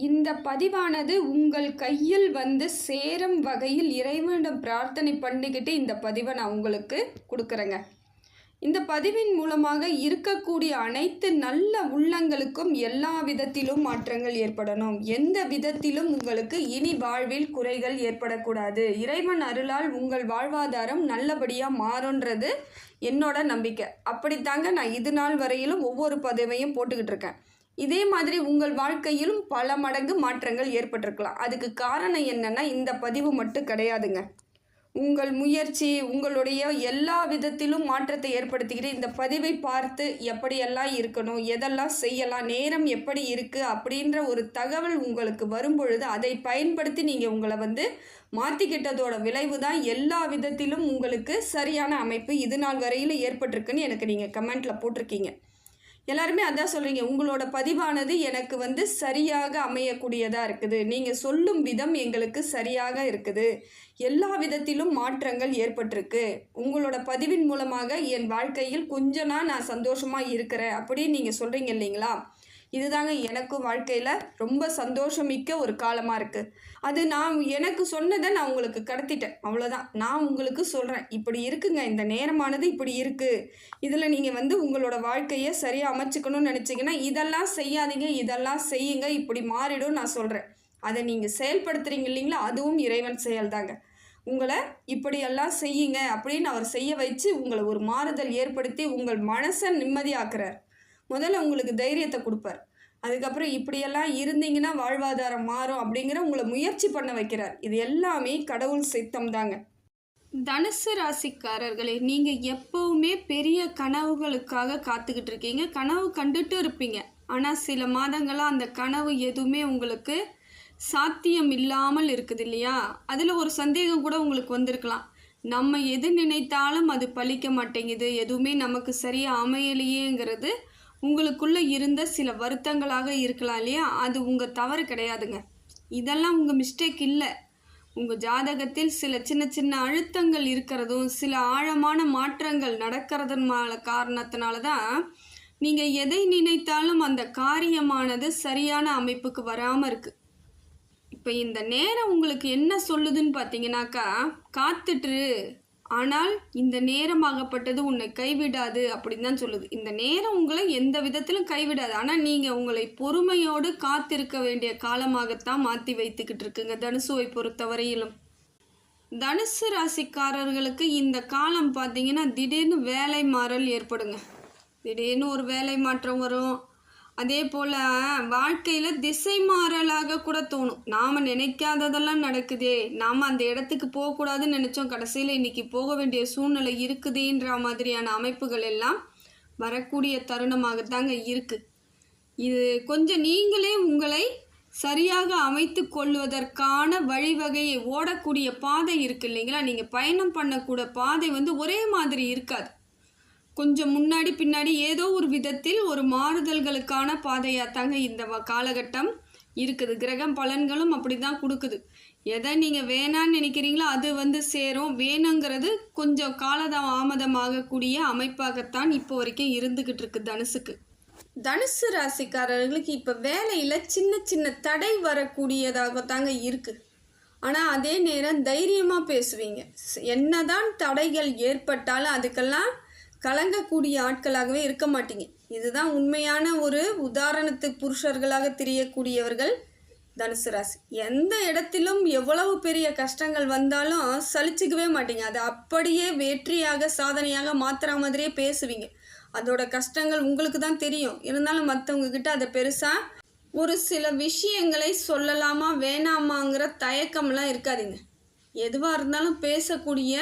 இந்த பதிவானது உங்கள் கையில் வந்து சேரும் வகையில் இறைவனிடம் பிரார்த்தனை பண்ணிக்கிட்டு இந்த பதிவை நான் உங்களுக்கு கொடுக்குறேங்க. இந்த பதிவின் மூலமாக இருக்கக்கூடிய அனைத்து நல்ல உள்ளங்களுக்கும் எல்லா விதத்திலும் மாற்றங்கள் ஏற்படணும். எந்த விதத்திலும் உங்களுக்கு இனி வாழ்வில் குறைகள் ஏற்படக்கூடாது. இறைவன் அருளால் உங்கள் வாழ்வாதாரம் நல்லபடியாக மாறுன்றது என்னோட நம்பிக்கை. அப்படித்தாங்க நான் இது நாள் வரையிலும் ஒவ்வொரு பதிவையும் போட்டுக்கிட்டு இருக்கேன். இதே மாதிரி உங்கள் வாழ்க்கையிலும் பல மடங்கு மாற்றங்கள் ஏற்பட்டிருக்கலாம். அதுக்கு காரணம் என்னன்னா இந்த பதிவு மட்டும் கிடையாதுங்க. உங்கள் முயற்சி, உங்களுடைய எல்லா விதத்திலும் மாற்றத்தை ஏற்படுத்திக்கிட்டு இந்த பதிவை பார்த்து எப்படியெல்லாம் இருக்கணும், எதெல்லாம் செய்யலாம், நேரம் எப்படி இருக்குது அப்படின்ற ஒரு தகவல் உங்களுக்கு வரும்பொழுது அதை பயன்படுத்தி நீங்கள் உங்களை வந்து மாற்றிக்கிட்டதோட விளைவு தான் எல்லா விதத்திலும் உங்களுக்கு சரியான அமைப்பு இது நாள் வரையில் ஏற்பட்டிருக்குன்னு எனக்கு நீங்கள் கமெண்ட்டில் போட்டிருக்கீங்க. எல்லாருமே அதான் சொல்கிறீங்க, உங்களோட பதிவானது எனக்கு வந்து சரியாக அமையக்கூடியதாக இருக்குது, நீங்கள் சொல்லும் விதம் எங்களுக்கு சரியாக இருக்குது, எல்லா விதத்திலும் மாற்றங்கள் ஏற்பட்டிருக்கு, உங்களோட பதிவின் மூலமாக என் வாழ்க்கையில் கொஞ்ச நாள் நான் சந்தோஷமாக இருக்கிறேன் அப்படின்னு நீங்கள் சொல்கிறீங்க இல்லைங்களா? இதுதாங்க எனக்கும் வாழ்க்கையில் ரொம்ப சந்தோஷமிக்க ஒரு காலமாக இருக்குது. அது நான் எனக்கு சொன்னதை நான் உங்களுக்கு கடத்திட்டேன், அவ்வளோதான். நான் உங்களுக்கு சொல்கிறேன், இப்படி இருக்குங்க, இந்த நேரமானது இப்படி இருக்குது, இதில் நீங்கள் வந்து உங்களோட வாழ்க்கையை சரியாக அமைச்சிக்கணும்னு நினச்சிங்கன்னா இதெல்லாம் செய்யாதீங்க, இதெல்லாம் செய்யுங்க, இப்படி மாறிடும் நான் சொல்கிறேன். அதை நீங்கள் செயல்படுத்துகிறீங்க இல்லைங்களா, அதுவும் இறைவன் செயல்தாங்க. உங்களை இப்படியெல்லாம் செய்யுங்க அப்படின்னு அவர் செய்ய வச்சு உங்களை ஒரு மாறுதல் ஏற்படுத்தி உங்கள் மனசை நிம்மதியாக்குறார். முதல்ல உங்களுக்கு தைரியத்தை கொடுப்பார். அதுக்கப்புறம் இப்படியெல்லாம் இருந்தீங்கன்னா வாழ்வாதாரம் மாறும் அப்படிங்கிற உங்களை முயற்சி பண்ண வைக்கிறார். இது எல்லாமே கடவுள் சித்தம் தாங்க. தனுசு ராசிக்காரர்களே, நீங்கள் எப்பவுமே பெரிய கனவுகளுக்காக காத்துக்கிட்டு இருக்கீங்க. கனவு கண்டுட்டு இருப்பீங்க. ஆனால் சில மாதங்களாக அந்த கனவு எதுவுமே உங்களுக்கு சாத்தியம் இல்லாமல் இருக்குது இல்லையா? அதில் ஒரு சந்தேகம் கூட உங்களுக்கு வந்திருக்கலாம். நம்ம எது நினைத்தாலும் அது பலிக்க மாட்டேங்குது, எதுவுமே நமக்கு சரியாக அமையலையேங்கிறது உங்களுக்குள்ளே இருந்த சில வருத்தங்களாக இருக்கலாம் இல்லையா? அது உங்கள் தவறு கிடையாதுங்க. இதெல்லாம் உங்கள் மிஸ்டேக் இல்லை. உங்கள் ஜாதகத்தில் சில சின்ன சின்ன அழுத்தங்கள் இருக்கிறதும் சில ஆழமான மாற்றங்கள் நடக்கிறதுனால காரணத்தினால தான் நீங்கள் எதை நினைத்தாலும் அந்த காரியமானது சரியான அமைப்புக்கு வராமல் இருக்குது. இப்போ இந்த நேரம் உங்களுக்கு என்ன சொல்லுதுன்னு பார்த்தீங்கன்னாக்கா, காத்துட்டு, ஆனால் இந்த நேரமாகப்பட்டது உன்னை கைவிடாது அப்படின்னு தான் சொல்லுது. இந்த நேரம் உங்களை எந்த விதத்திலும் கைவிடாது. ஆனால் நீங்கள் உங்களை பொறுமையோடு காத்திருக்க வேண்டிய காலமாகத்தான் மாற்றி வைத்துக்கிட்டு இருக்குங்க தனுசுவை பொறுத்தவரையிலும். தனுசு ராசிக்காரர்களுக்கு இந்த காலம் பார்த்தீங்கன்னா திடீர்னு வேலை மாறல் ஏற்படுங்க. திடீர்னு ஒரு வேலை மாற்றம் வரும். அதே போல் வாழ்க்கையில் திசை மாறலாக கூட தோணும். நாம் நினைக்காததெல்லாம் நடக்குதே, நாம் அந்த இடத்துக்கு போகக்கூடாதுன்னு நினச்சோம், கடைசியில் இன்றைக்கி போக வேண்டிய சூழ்நிலை இருக்குதுன்ற மாதிரியான அமைப்புகள் எல்லாம் வரக்கூடிய தருணமாகத்தாங்க இருக்குது. இது கொஞ்சம் நீங்களே உங்களை சரியாக அமைத்து கொள்வதற்கான வழிவகையை ஓடக்கூடிய பாதை இருக்குது இல்லைங்களா? நீங்கள் பயணம் பண்ணக்கூடிய பாதை வந்து ஒரே மாதிரி இருக்காது. கொஞ்சம் முன்னாடி பின்னாடி ஏதோ ஒரு விதத்தில் ஒரு மாறுதல்களுக்கான பாதையாக தாங்க இந்த காலகட்டம் இருக்குது. கிரகம் பலன்களும் அப்படி தான் கொடுக்குது. எதை நீங்கள் வேணான்னு நினைக்கிறீங்களோ அது வந்து சேரும். வேணுங்கிறது கொஞ்சம் காலதாமதமாகக்கூடிய அமைப்பாகத்தான் இப்போ வரைக்கும் இருந்துக்கிட்டு இருக்குது தனுசுக்கு. தனுசு ராசிக்காரர்களுக்கு இப்போ வேலையில் சின்ன சின்ன தடை வரக்கூடியதாக தாங்க இருக்குது. ஆனால் அதே நேரம் தைரியமாக பேசுவீங்க. என்னதான் தடைகள் ஏற்பட்டாலும் அதுக்கெல்லாம் கலங்கக்கூடிய ஆட்களாகவே இருக்க மாட்டீங்க. இதுதான் உண்மையான ஒரு உதாரணத்துக்கு புருஷர்களாக தெரியக்கூடியவர்கள் தனுசு ராசி. எந்த இடத்திலும் எவ்வளவு பெரிய கஷ்டங்கள் வந்தாலும் சலிச்சுக்கவே மாட்டீங்க. அதை அப்படியே வெற்றியாக சாதனையாக மாற்றுற மாதிரியே பேசுவீங்க. அதோட கஷ்டங்கள் உங்களுக்கு தான் தெரியும். இருந்தாலும் மற்றவங்க கிட்ட அதை பெருசாக ஒரு சில விஷயங்களை சொல்லலாமா வேணாமாங்கிற தயக்கம்லாம் இருக்காதீங்க. எதுவாக இருந்தாலும் பேசக்கூடிய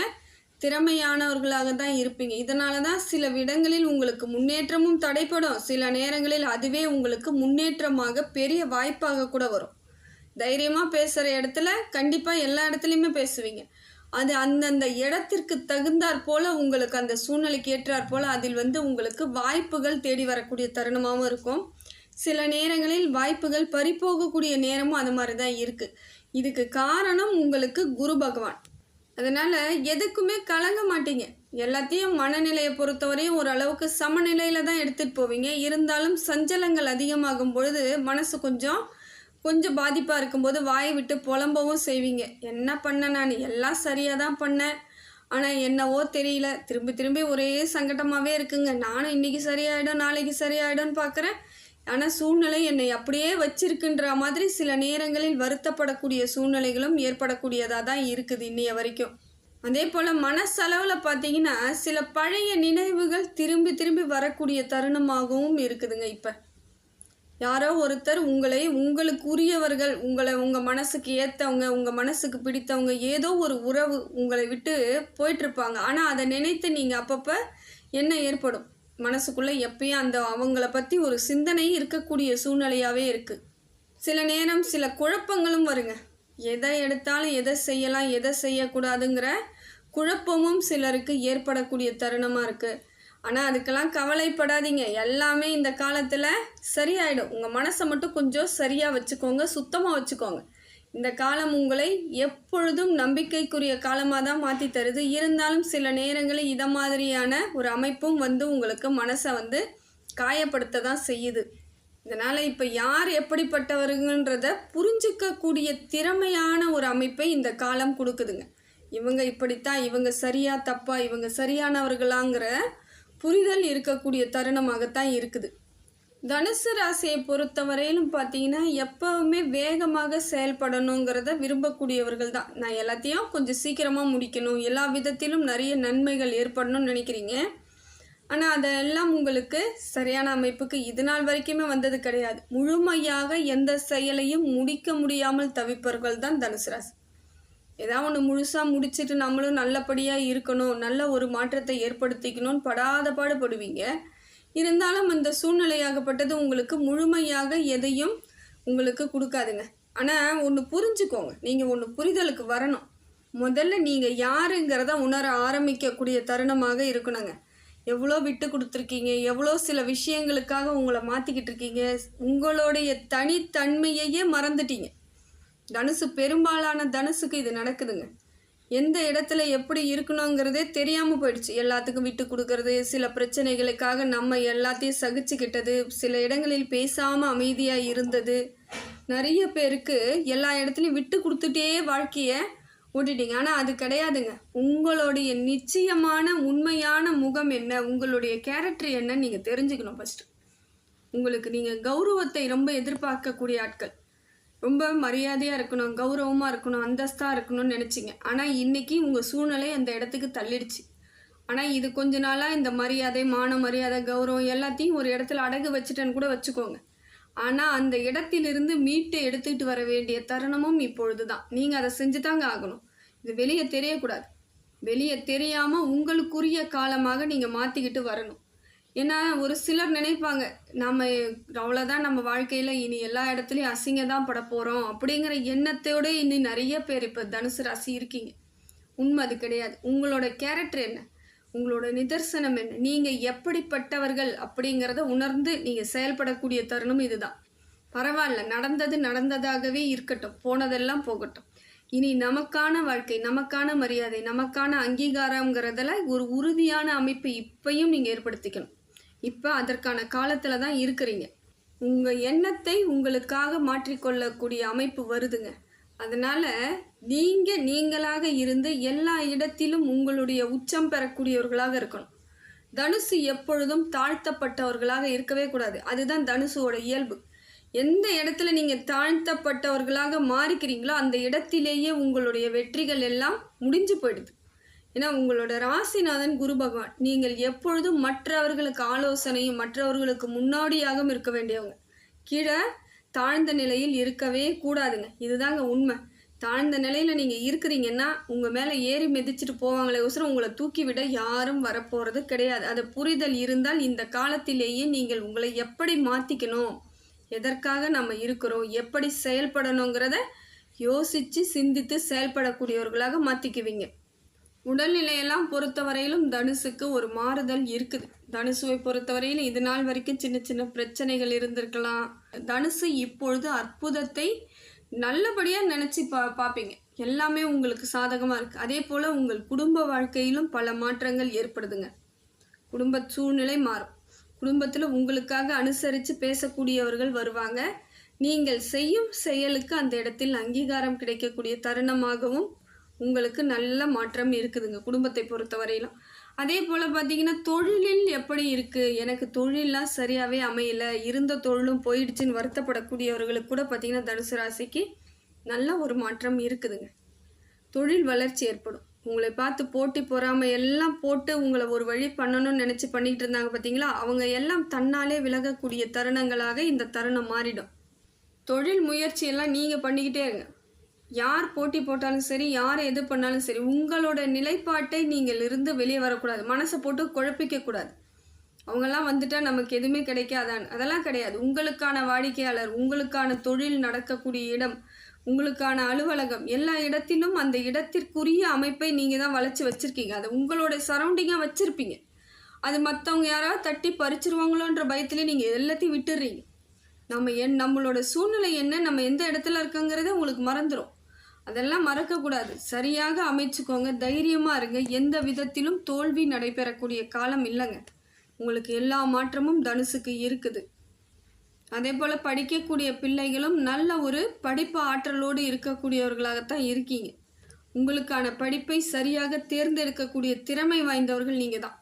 திறமையானவர்களாக தான் இருப்பீங்க. இதனால தான் சில இடங்களில் உங்களுக்கு முன்னேற்றமும் தடைப்படும். சில நேரங்களில் அதுவே உங்களுக்கு முன்னேற்றமாக பெரிய வாய்ப்பாக கூட வரும். தைரியமாக பேசுகிற இடத்துல கண்டிப்பாக எல்லா இடத்துலையுமே பேசுவீங்க. அது அந்தந்த இடத்திற்கு தகுந்தாற் போல் உங்களுக்கு அந்த சூழ்நிலைக்கு ஏற்றாற் போல் அதில் வந்து உங்களுக்கு வாய்ப்புகள் தேடி வரக்கூடிய தருணமாகவும் இருக்கும். சில நேரங்களில் வாய்ப்புகள் பறிப்போகக்கூடிய நேரமும் அது மாதிரி தான் இருக்குது. இதுக்கு காரணம் உங்களுக்கு குரு பகவான். அதனால் எதுக்குமே கலங்க மாட்டீங்க. எல்லாத்தையும் மனநிலையை பொறுத்தவரையும் ஓரளவுக்கு சமநிலையில் தான் எடுத்துகிட்டு போவீங்க. இருந்தாலும் சஞ்சலங்கள் அதிகமாகும் பொழுது மனசு கொஞ்சம் கொஞ்சம் பாதிப்பாக இருக்கும்போது வாயை விட்டு புலம்பவும் செய்வீங்க. என்ன பண்ணேன் நான், எல்லாம் சரியாக தான் பண்ணேன், ஆனால் என்னவோ தெரியல, திரும்பி திரும்பி ஒரே சங்கடமாகவே இருக்குங்க. நானும் இன்றைக்கி சரியாயிடும் நாளைக்கு சரியாயிடும்னு பார்க்குறேன், ஆனால் சூழ்நிலை என்னை அப்படியே வச்சிருக்குன்ற மாதிரி சில நேரங்களில் வருத்தப்படக்கூடிய சூழ்நிலைகளும் ஏற்படக்கூடியதாக தான் இருக்குது இன்னைய வரைக்கும். அதே போல் மனசளவில் பார்த்தீங்கன்னா சில பழைய நினைவுகள் திரும்பி திரும்பி வரக்கூடிய தருணமாகவும் இருக்குதுங்க. இப்போ யாரோ ஒருத்தர் உங்களுக்கு உரியவர்கள், உங்கள் மனசுக்கு ஏற்றவங்க, உங்கள் மனசுக்கு பிடித்தவங்க, ஏதோ ஒரு உறவு உங்களை விட்டு போயிட்டுருப்பாங்க. ஆனால் அதை நினைத்து நீங்கள் அப்பப்போ என்ன ஏற்படும் மனசுக்குள்ளே, எப்பயும் அவங்கள பற்றி ஒரு சிந்தனை இருக்கக்கூடிய சூழ்நிலையாகவே இருக்குது. சில நேரம் சில குழப்பங்களும் வருங்க. எதை எடுத்தாலும் எதை செய்யலாம் எதை செய்யக்கூடாதுங்கிற குழப்பமும் சிலருக்கு ஏற்படக்கூடிய தருணமாக இருக்குது. ஆனால் அதுக்கெல்லாம் கவலைப்படாதீங்க, எல்லாமே இந்த காலத்தில் சரியாயிடும். உங்கள் மனசை மட்டும் கொஞ்சம் சரியாக வச்சுக்கோங்க, சுத்தமாக வச்சுக்கோங்க. இந்த காலம் உங்களை எப்பொழுதும் நம்பிக்கைக்குரிய காலமாக தான் மாற்றி தருது. இருந்தாலும் சில நேரங்களில் இதை மாதிரியான ஒரு அமைப்பும் உங்களுக்கு மனசை காயப்படுத்த தான் செய்யுது. இதனால் இப்போ யார் எப்படிப்பட்டவர்கள்ன்றத புரிஞ்சிக்கக்கூடிய திறமையான ஒரு அமைப்பை இந்த காலம் கொடுக்குதுங்க. இவங்க இப்படித்தான், இவங்க சரியா தப்பா, இவங்க சரியானவர்களாங்கிற புரிதல் இருக்கக்கூடிய தருணமாகத்தான் இருக்குது. தனுசு ராசியை பொறுத்தவரையிலும் பார்த்தீங்கன்னா எப்பவுமே வேகமாக செயல்படணுங்கிறத விரும்பக்கூடியவர்கள் தான். நான் எல்லாத்தையும் கொஞ்சம் சீக்கிரமாக முடிக்கணும், எல்லா விதத்திலும் நிறைய நன்மைகள் ஏற்படணும்னு நினைக்கிறீங்க. ஆனால் அதெல்லாம் உங்களுக்கு சரியான அமைப்புக்கு இது நாள் வரைக்குமே வந்தது கிடையாது. முழுமையாக எந்த செயலையும் முடிக்க முடியாமல் தவிப்பவர்கள் தான் தனுசு ராசி. ஏதாவது ஒன்று முழுசாக முடிச்சுட்டு நம்மளும் நல்லபடியாக இருக்கணும், நல்ல ஒரு மாற்றத்தை ஏற்படுத்திக்கணும்னு படாத பாடுபடுவீங்க. இருந்தாலும் அந்த சூழ்நிலையாகப்பட்டது உங்களுக்கு முழுமையாக எதையும் உங்களுக்கு கொடுக்காதுங்க. ஆனால் ஒன்று புரிஞ்சுக்கோங்க, நீங்கள் ஒன்று புரிதலுக்கு வரணும். முதல்ல நீங்கள் யாருங்கிறத உணர ஆரம்பிக்கக்கூடிய தருணமாக இருக்கணுங்க. எவ்வளோ விட்டு கொடுத்துருக்கீங்க, எவ்வளோ சில விஷயங்களுக்காக உங்களை மாற்றிக்கிட்டு இருக்கீங்க, உங்களுடைய தனித்தன்மையையே மறந்துட்டீங்க. தனுசு, பெரும்பாலான தனுசுக்கு இது நடக்குதுங்க. எந்த இடத்துல எப்படி இருக்கணுங்கிறதே தெரியாமல் போயிடுச்சு. எல்லாத்துக்கும் விட்டு கொடுக்கறது, சில பிரச்சனைகளுக்காக நம்ம எல்லாத்தையும் சகிச்சுக்கிட்டது, சில இடங்களில் பேசாமல் அமைதியாக இருந்தது. நிறைய பேருக்கு எல்லா இடத்துலையும் விட்டு கொடுத்துட்டே வாழ்க்கையை ஓட்டிட்டீங்க. ஆனால் அது கிடையாதுங்க. உங்களுடைய நிச்சயமான உண்மையான முகம் என்ன, உங்களுடைய கேரக்டர் என்னன்னு நீங்கள் தெரிஞ்சுக்கணும். ஃபஸ்ட்டு உங்களுக்கு நீங்கள் கௌரவத்தை ரொம்ப எதிர்பார்க்கக்கூடிய ஆட்கள், ரொம்ப மரியாதையாக இருக்கணும், கௌரவமாக இருக்கணும், அந்தஸ்தாக இருக்கணும்னு நினச்சிங்க. ஆனால் இன்றைக்கி உங்கள் சூழ்நிலை அந்த இடத்துக்கு தள்ளிடுச்சு. ஆனால் இது கொஞ்ச நாளாக இந்த மரியாதை, மான மரியாதை, கௌரவம் எல்லாத்தையும் ஒரு இடத்துல அடகு வச்சுட்டேன்னு கூட வச்சுக்கோங்க. ஆனால் அந்த இடத்திலிருந்து மீட்டு எடுத்துக்கிட்டு வர வேண்டிய தருணமும் இப்பொழுது தான். நீங்கள் அதை செஞ்சு தாங்க ஆகணும். இது வெளியே தெரியக்கூடாது. வெளியே தெரியாமல் உங்களுக்குரிய காலமாக நீங்கள் மாற்றிக்கிட்டு வரணும். ஏன்னா ஒரு சிலர் நினைப்பாங்க, நம்ம அவ்வளோதான், நம்ம வாழ்க்கையில் இனி எல்லா இடத்துலையும் அசிங்க தான் பட போகிறோம் அப்படிங்கிற எண்ணத்தோடு இனி நிறைய பேர் இப்போ தனுசு ராசி இருக்கீங்க. உண்மை அது கிடையாது. உங்களோட கேரக்டர் என்ன, உங்களோட நிதர்சனம் என்ன, நீங்கள் எப்படிப்பட்டவர்கள் அப்படிங்கிறத உணர்ந்து நீங்கள் செயல்படக்கூடிய தருணம் இதுதான். பரவாயில்ல, நடந்தது நடந்ததாகவே இருக்கட்டும், போனதெல்லாம் போகட்டும். இனி நமக்கான வாழ்க்கை, நமக்கான மரியாதை, நமக்கான அங்கீகாரங்கிறதுல ஒரு உறுதியான அமைப்பு இப்பையும் நீங்கள் ஏற்படுத்திக்கணும். இப்போ அதற்கான காலத்தில் தான் இருக்கிறீங்க. உங்கள் எண்ணத்தை உங்களுக்காக மாற்றிக்கொள்ளக்கூடிய அமைப்பு வருதுங்க. அதனால் நீங்களாக இருந்து எல்லா இடத்திலும் உங்களுடைய உச்சம் பெறக்கூடியவர்களாக இருக்கணும். தனுசு எப்பொழுதும் தாழ்த்தப்பட்டவர்களாக இருக்கவே கூடாது. அதுதான் தனுசுவோட இயல்பு. எந்த இடத்துல நீங்கள் தாழ்த்தப்பட்டவர்களாக மாறிக்கிறீங்களோ அந்த இடத்திலேயே உங்களுடைய வெற்றிகள் எல்லாம் முடிஞ்சு போயிடுது. ஏன்னா உங்களோட ராசிநாதன் குரு பகவான். நீங்கள் எப்பொழுதும் மற்றவர்களுக்கு ஆலோசனையும் மற்றவர்களுக்கு முன்னோடியாகவும் இருக்க வேண்டியவங்க. கீழே தாழ்ந்த நிலையில் இருக்கவே கூடாதுங்க. இதுதாங்க உண்மை. தாழ்ந்த நிலையில் நீங்கள் இருக்கிறீங்கன்னா உங்கள் மேலே ஏறி மிதிச்சுட்டு போவாங்களே ஒசரம் உங்களை தூக்கி விட யாரும் வரப்போகிறது கிடையாது. அது புரிதல் இருந்தால் இந்த காலத்திலேயே நீங்கள் உங்களை எப்படி மாற்றிக்கணும், எதற்காக நம்ம இருக்கிறோம், எப்படி செயல்படணுங்கிறத யோசித்து சிந்தித்து செயல்படக்கூடியவர்களாக மாற்றிக்குவீங்க. உடல்நிலையெல்லாம் பொறுத்தவரையிலும் தனுசுக்கு ஒரு மாறுதல் இருக்குது. தனுசுவை பொறுத்தவரையிலும் இது நாள் வரைக்கும் சின்ன சின்ன பிரச்சனைகள் இருந்திருக்கலாம். தனுசு இப்பொழுது அற்புதத்தை நல்லபடியாக நினச்சி பார்ப்பீங்க. எல்லாமே உங்களுக்கு சாதகமாக இருக்குது. அதே போல் உங்கள் குடும்ப வாழ்க்கையிலும் பல மாற்றங்கள் ஏற்படுதுங்க. குடும்ப சூழ்நிலை மாறும். குடும்பத்தில் உங்களுக்காக அனுசரித்து பேசக்கூடியவர்கள் வருவாங்க. நீங்கள் செய்யும் செயலுக்கு அந்த இடத்தில் அங்கீகாரம் கிடைக்கக்கூடிய தருணமாகவும் உங்களுக்கு நல்ல மாற்றம் இருக்குதுங்க குடும்பத்தை பொறுத்த வரையிலும். அதே போல் பார்த்தீங்கன்னா தொழிலில் எப்படி இருக்குது, எனக்கு தொழிலெலாம் சரியாகவே அமையலை, இருந்த தொழிலும் போயிடுச்சுன்னு வருத்தப்படக்கூடியவர்களுக்கு கூட பார்த்திங்கன்னா தனுசு ராசிக்கு நல்ல ஒரு மாற்றம் இருக்குதுங்க. தொழில் வளர்ச்சி ஏற்படும். உங்களை பார்த்து போட்டி பொறாமை எல்லாம் போட்டு உங்களை ஒரு வழி பண்ணணும்னு நினச்சி பண்ணிகிட்டு இருந்தாங்க பார்த்தீங்களா, அவங்க எல்லாம் தன்னாலே விலகக்கூடிய தருணங்களாக இந்த தருணம் மாறிடும். தொழில் முயற்சியெல்லாம் நீங்கள் பண்ணிக்கிட்டே இருங்க. யார் போட்டி போட்டாலும் சரி, யார் எது பண்ணாலும் சரி, உங்களோட நிலைப்பாட்டை நீங்கள் இருந்து வெளியே வரக்கூடாது. மனசை போட்டு குழப்பிக்கக்கூடாது. அவங்கெல்லாம் வந்துட்டால் நமக்கு எதுவுமே கிடைக்காதான், அதெல்லாம் கிடையாது. உங்களுக்கான வாடிக்கையாளர், உங்களுக்கான தொழில் நடக்கக்கூடிய இடம், உங்களுக்கான அலுவலகம், எல்லா இடத்திலும் அந்த இடத்திற்குரிய அமைப்பை நீங்கள் தான் வளைச்சி வச்சுருக்கீங்க. அதை உங்களோட சரௌண்டிங்காக வச்சுருப்பீங்க. அது மற்றவங்க யாராவது தட்டி பறிச்சிருவாங்களோன்ற பயத்திலே நீங்கள் எல்லாத்தையும் விட்டுடுறீங்க. நம்மளோட சூழ்நிலை என்ன, நம்ம எந்த இடத்துல இருக்கோங்கிறத உங்களுக்கு மறந்துடும். அதெல்லாம் மறக்கக்கூடாது. சரியாக அமைச்சுக்கோங்க, தைரியமாக இருங்க. எந்த விதத்திலும் தோல்வி நடைபெறக்கூடிய காலம் இல்லைங்க. உங்களுக்கு எல்லா மாற்றமும் தனுசுக்கு இருக்குது. அதே போல் படிக்கக்கூடிய பிள்ளைகளும் நல்ல ஒரு படிப்பு ஆற்றலோடு இருக்கக்கூடியவர்களாகத்தான் இருக்கீங்க. உங்களுக்கான படிப்பை சரியாக தேர்ந்தெடுக்கக்கூடிய திறமை வாய்ந்தவர்கள் நீங்கள் தான்.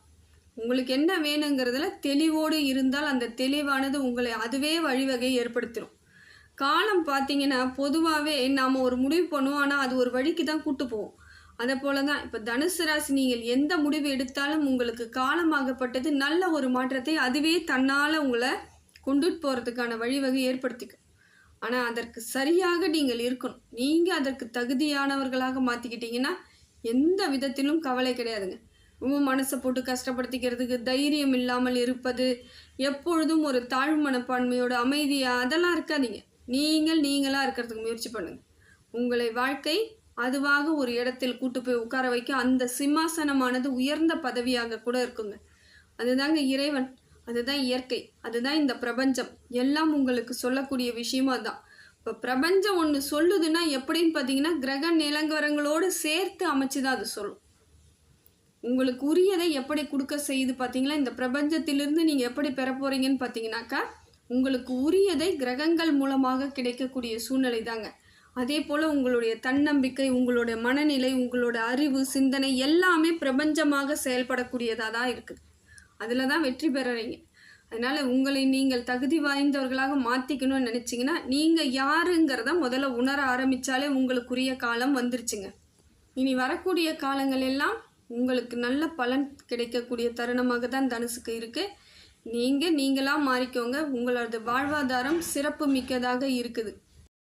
உங்களுக்கு என்ன வேணுங்கிறதுல தெளிவோடு இருந்தால் அந்த தெளிவானது உங்களை அதுவே வழிவகை ஏற்படுத்திடும். காலம் பார்த்தீங்கன்னா பொதுவாகவே நாம் ஒரு முடிவு பண்ணுவோம், ஆனால் அது ஒரு வழிக்கு தான் கூட்டு போவோம். அதை போல தான் இப்போ தனுசு ராசி நீங்கள் எந்த முடிவு எடுத்தாலும் உங்களுக்கு காலமாகப்பட்டது நல்ல ஒரு மாற்றத்தை அதுவே தன்னால் உங்களை கொண்டுட்டு போகிறதுக்கான வழிவகை ஏற்படுத்திக்கும். ஆனால் அதற்கு சரியாக நீங்கள் இருக்கணும். நீங்கள் அதற்கு தகுதியானவர்களாக மாற்றிக்கிட்டீங்கன்னா எந்த விதத்திலும் கவலை கிடையாதுங்க. ரொம்ப மனசை போட்டு கஷ்டப்படுத்திக்கிறதுக்கு, தைரியம் இல்லாமல் இருப்பது, எப்பொழுதும் ஒரு தாழ்வு மனப்பான்மையோட அமைதியாக அதெல்லாம் இருக்காதீங்க. நீங்களாக இருக்கிறதுக்கு முயற்சி பண்ணுங்கள். உங்களை வாழ்க்கை அதுவாக ஒரு இடத்தில் கூட்டு போய் உட்கார வைக்க அந்த சிம்மாசனமானது உயர்ந்த பதவியாக கூட இருக்குங்க. அதுதாங்க இறைவன், அதுதான் இயற்கை, அதுதான் இந்த பிரபஞ்சம் எல்லாம் உங்களுக்கு சொல்லக்கூடிய விஷயமும் அதுதான். இப்போ பிரபஞ்சம் ஒன்று சொல்லுதுன்னா எப்படின்னு பார்த்தீங்கன்னா கிரக நிலவரங்களோடு சேர்த்து அமைச்சு தான் அது சொல்லும். உங்களுக்கு உரியதை எப்படி கொடுக்க செய்யுது பார்த்தீங்களா, இந்த பிரபஞ்சத்திலிருந்து நீங்கள் எப்படி பெற போகிறீங்கன்னு பார்த்தீங்கன்னாக்கா உங்களுக்கு உரியதை கிரகங்கள் மூலமாக கிடைக்கக்கூடிய சூழ்நிலை தாங்க. அதே போல் உங்களுடைய தன்னம்பிக்கை, உங்களுடைய மனநிலை, உங்களோட அறிவு, சிந்தனை எல்லாமே பிரபஞ்சமாக செயல்படக்கூடியதாக தான் இருக்குது. அதில் தான் வெற்றி பெறுறீங்க. அதனால் உங்களை நீங்கள் தகுதி வாய்ந்தவர்களாக மாற்றிக்கணும்னு நினச்சிங்கன்னா நீங்கள் யாருங்கிறத முதல்ல உணர ஆரம்பித்தாலே உங்களுக்குரிய காலம் வந்துருச்சுங்க. இனி வரக்கூடிய காலங்கள் எல்லாம் உங்களுக்கு நல்ல பலன் கிடைக்கக்கூடிய தருணமாக தான் தனுசுக்கு இருக்குது. நீங்களாக மாறிக்கோங்க. உங்களோட வாழ்வாதாரம் சிறப்பு மிக்கதாக இருக்குது.